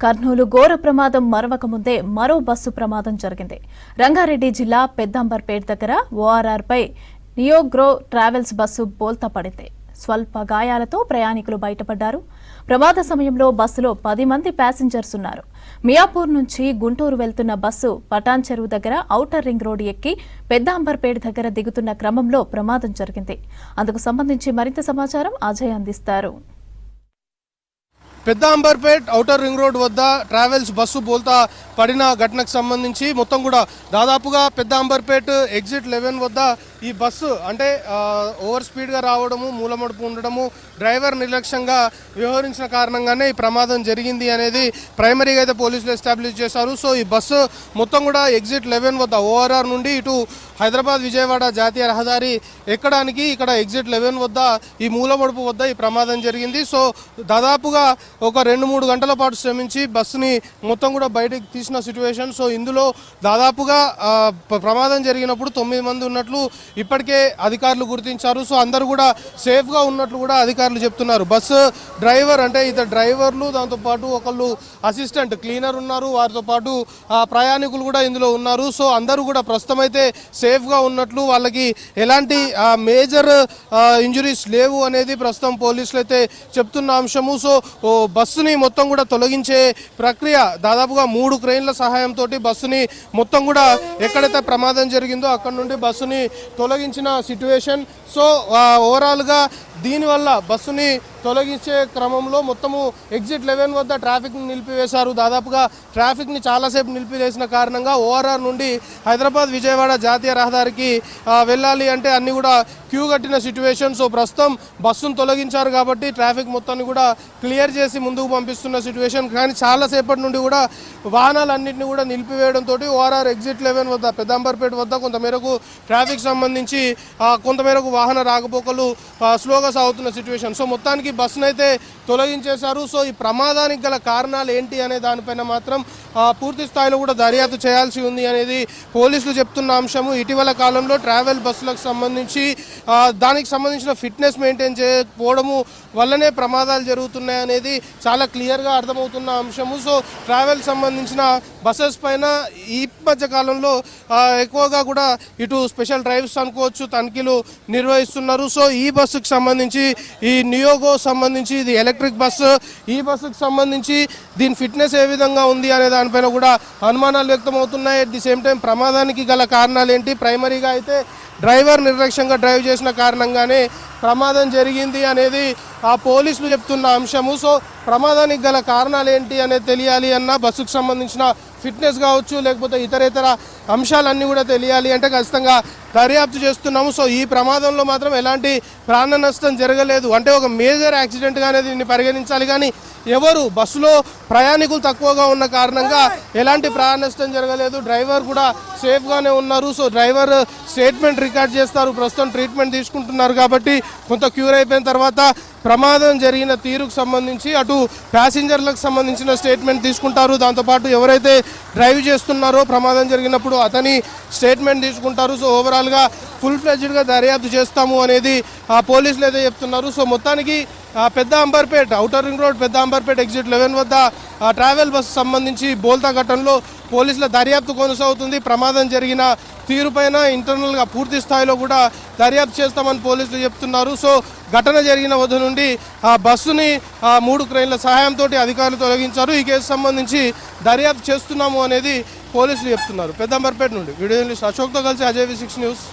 కర్నూలు ఘోర ప్రమాదం మరవక ముందే మరో బస్సు ప్రమాదం జరిగింది. రంగారెడ్డి జిల్లా పెద్దాంబర్పేట దగ్గర ఓఆర్ఆర్ పై నియోగ్రో ట్రావెల్స్ బస్సు బోల్తా పడింది. స్వల్ప గాయాలతో ప్రయాణికులు బయటపడ్డారు. ప్రమాద సమయంలో బస్సులో 10 మంది ప్యాసింజర్స్ ఉన్నారు. మియాపూర్ నుంచి గుంటూరు వెళ్తున్న బస్సు పటాన్ చెరువు దగ్గర ఔటర్ రింగ్ రోడ్ ఎక్కి పెద్దాంబర్పేట దగ్గర దిగుతున్న క్రమంలో ప్రమాదం జరిగింది. అందుకు సంబంధించి మరింత సమాచారం అజయ్ అందిస్తారు. పెద్దాంబర్పేట్ ఔటర్ రింగ్ రోడ్ వద్ద ట్రావెల్స్ బస్సు బోల్తా పడిన ఘటనకు సంబంధించి మొత్తం కూడా దాదాపుగా పెద్దాంబర్పేట్ ఎగ్జిట్ 11 వద్ద ఈ బస్సు అంటే ఓవర్ స్పీడ్గా రావడము, మూలమడుపు ఉండడము, డ్రైవర్ నిర్లక్ష్యంగా వ్యవహరించిన కారణంగానే ఈ ప్రమాదం జరిగింది అనేది ప్రైమరీగా అయితే పోలీసులు ఎస్టాబ్లిష్ చేశారు. సో ఈ బస్సు మొత్తం కూడా ఎగ్జిట్ 11 వద్ద ఓఆర్ఆర్ నుండి ఇటు హైదరాబాద్ విజయవాడ జాతీయ రహదారి ఎక్కడానికి ఇక్కడ ఎగ్జిట్ 11 వద్ద ఈ మూలమడుపు వద్ద ఈ ప్రమాదం జరిగింది. సో దాదాపుగా ఒక 2-3 గంటల పాటు శ్రమించి బస్సుని మొత్తం కూడా బయటకు తీసిన సిచ్యువేషన్. సో ఇందులో దాదాపుగా ప్రమాదం జరిగినప్పుడు 9 మంది ఉన్నట్లు ఇప్పటికే అధికారులు గుర్తించారు. సో అందరూ కూడా సేఫ్గా ఉన్నట్లు కూడా అధికారులు చెప్తున్నారు. బస్సు డ్రైవర్ అంటే ఇద్దరు డ్రైవర్లు, దాంతోపాటు ఒకళ్ళు అసిస్టెంట్ క్లీనర్ ఉన్నారు, వారితో పాటు ప్రయాణికులు కూడా ఇందులో ఉన్నారు. సో అందరూ కూడా ప్రస్తుతం అయితే సేఫ్గా ఉన్నట్లు, వాళ్ళకి ఎలాంటి మేజర్ ఇంజురీస్ లేవు అనేది ప్రస్తుతం పోలీసులు అయితే చెప్తున్న అంశము. సో బస్సుని మొత్తం కూడా తొలగించే ప్రక్రియ దాదాపుగా 3 క్రెయిన్ల సహాయంతో బస్సుని మొత్తం కూడా ఎక్కడైతే ప్రమాదం జరిగిందో అక్కడ నుండి బస్సుని తొలగించిన సిచ్యువేషన్. సో ఓవరాల్గా దీనివల్ల బస్సుని తొలగించే క్రమంలో మొత్తము ఎగ్జిట్ 11 వద్ద ట్రాఫిక్ని నిలిపివేశారు. దాదాపుగా ట్రాఫిక్ని చాలాసేపు నిలిపివేసిన కారణంగా ఓఆర్ఆర్ నుండి హైదరాబాద్ విజయవాడ జాతీయ రహదారికి వెళ్ళాలి అంటే అన్నీ కూడా క్యూ కట్టిన సిచ్యువేషన్. సో ప్రస్తుతం బస్సును తొలగించారు కాబట్టి ట్రాఫిక్ మొత్తాన్ని కూడా క్లియర్ చేసి ముందుకు పంపిస్తున్న సిచ్యువేషన్. కానీ చాలాసేపటి నుండి కూడా వాహనాలన్నింటినీ కూడా నిలిపివేయడంతో ఓఆర్ఆర్ ఎగ్జిట్ 11 వద్ద పెద్దాంబర్పేట వద్ద కొంతమేరకు ట్రాఫిక్ సంబంధించి కొంతమేరకు వాహన రాకపోకలు స్లోగా సాగుతున్న సిచ్యువేషన్. సో మొత్తానికి బస్సును అయితే తొలగించేశారు. సో ఈ ప్రమాదానికి గల కారణాలు ఏంటి అనే దానిపైన మాత్రం పూర్తి స్థాయిలో కూడా దర్యాప్తు చేయాల్సి ఉంది అనేది పోలీసులు చెప్తున్న అంశము. ఇటీవల కాలంలో ట్రావెల్ బస్సులకు సంబంధించి దానికి సంబంధించిన ఫిట్నెస్ మెయింటైన్ చేయకపోవడము వల్లనే ప్రమాదాలు జరుగుతున్నాయి అనేది చాలా క్లియర్గా అర్థమవుతున్న అంశము. సో ట్రావెల్ సంబంధించిన బస్సెస్ పైన ఈ మధ్య కాలంలో ఎక్కువగా కూడా ఇటు స్పెషల్ డ్రైవ్స్ అనుకోవచ్చు తనిఖీలు నిర్వహిస్తున్నారు. సో ఈ బస్సుకు సంబంధించి ఈ నియోగో సంబంధించి ఇది ఎలక్ట్రిక్ బస్సు, ఈ బస్సుకు సంబంధించి దీని ఫిట్నెస్ ఏ విధంగా ఉంది అనే దానిపైన కూడా అనుమానాలు వ్యక్తమవుతున్నాయి. అట్ ది సేమ్ టైం ప్రమాదానికి గల కారణాలు ఏంటి, ప్రైమరీగా అయితే డ్రైవర్ నిర్లక్ష్యంగా డ్రైవ్ చేసిన కారణంగానే ప్రమాదం జరిగింది అనేది పోలీసులు చెప్తున్న అంశము. సో ప్రమాదానికి గల కారణాలు ఏంటి అనేది తెలియాలి అన్న బస్సుకు సంబంధించిన ఫిట్నెస్ కావచ్చు, లేకపోతే ఇతరేతర అంశాలన్నీ కూడా తెలియాలి అంటే ఖచ్చితంగా దర్యాప్తు చేస్తున్నాము. సో ఈ ప్రమాదంలో మాత్రం ఎలాంటి ప్రాణ నష్టం జరగలేదు. అంటే ఒక మేజర్ యాక్సిడెంట్గానే దీన్ని పరిగణించాలి. కానీ ఎవరు బస్సులో ప్రయాణికులు తక్కువగా ఉన్న కారణంగా ఎలాంటి ప్రాణ నష్టం జరగలేదు. డ్రైవర్ కూడా సేఫ్గానే ఉన్నారు. సో డ్రైవర్ స్టేట్మెంట్ రికార్డ్ చేస్తారు. ప్రస్తుతం ట్రీట్మెంట్ తీసుకుంటున్నారు కాబట్టి కొంత క్యూర్ అయిపోయిన తర్వాత ప్రమాదం జరిగిన తీరుకు సంబంధించి అటు ప్యాసింజర్లకు సంబంధించిన స్టేట్మెంట్ తీసుకుంటారు. దాంతోపాటు ఎవరైతే డ్రైవ్ చేస్తున్నారో ప్రమాదం జరిగినప్పుడు అతని స్టేట్మెంట్ తీసుకుంటారు. సో ఓవరాల్గా ఫుల్ ఫ్లెడ్జ్డ్గా దర్యాప్తు చేస్తాము అనేది పోలీసులు అయితే చెప్తున్నారు. సో మొత్తానికి పెద్దాంబర్పేట్ ఔటర్ రింగ్ రోడ్ పెద్దాంబర్పేట్ ఎగ్జిట్ 11 వద్ద ట్రావెల్ బస్సు సంబంధించి బోల్తా ఘటనలో పోలీసుల దర్యాప్తు కొనసాగుతుంది. ప్రమాదం జరిగిన తీరుపైన ఇంటర్నల్గా పూర్తి స్థాయిలో కూడా దర్యాప్తు చేస్తామని పోలీసులు చెప్తున్నారు. సో ఘటన జరిగిన వద్ద నుండి బస్సుని 3 క్రెయిన్ల సహాయంతో అధికారులు తొలగించారు. ఈ కేసు సంబంధించి దర్యాప్తు చేస్తున్నాము అనేది పోలీసులు చెప్తున్నారు. పెద్దాంబర్పేట నుండి వీడియో జర్నలిస్ట్ అశోక్తో కలిసి అజయ్ V6 న్యూస్.